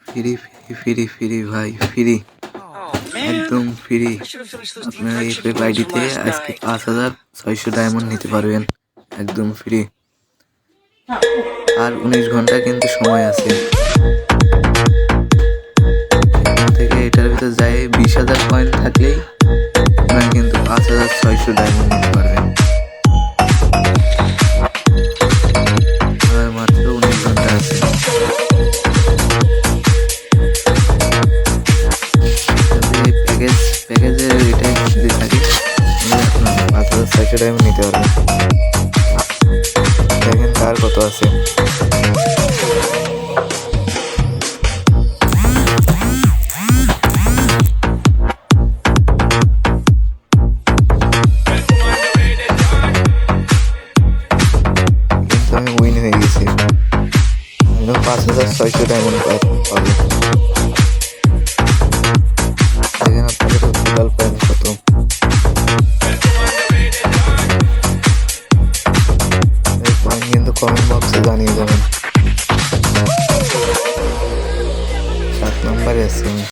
Free free free free ভাই free, একদম free. আপনারা এই পেপ আইডিতে আজকে 5600 ডায়মন্ড নিতে পারবেন একদম ফ্রি। আর 19 ঘন্টা কিন্তু সময় আছে। এখান থেকে এটার ভিতরে যায় 20,000 কয়েন থাকলেই আপনারা কিন্তু 5600 ডায়মন্ড নিতে পারবেন। মাত্র 19 ঘন্টা আছে। প্যাকেজের এটাই যদি থাকে আপনার 5600 ডায়মন্ড নিতে পারবেন। দেখেন কার কত আছে। কিন্তু আমি উইন হয়ে গেছি, 5600 ডায়মন্ড পাবো। দেখেন আপনাদের টোটাল পয়েন্ট কত। এই পয়েন্ট কিন্তু কমেন্ট বক্সে জানিয়ে যাবেন। 7 নম্বরে আছি আমি।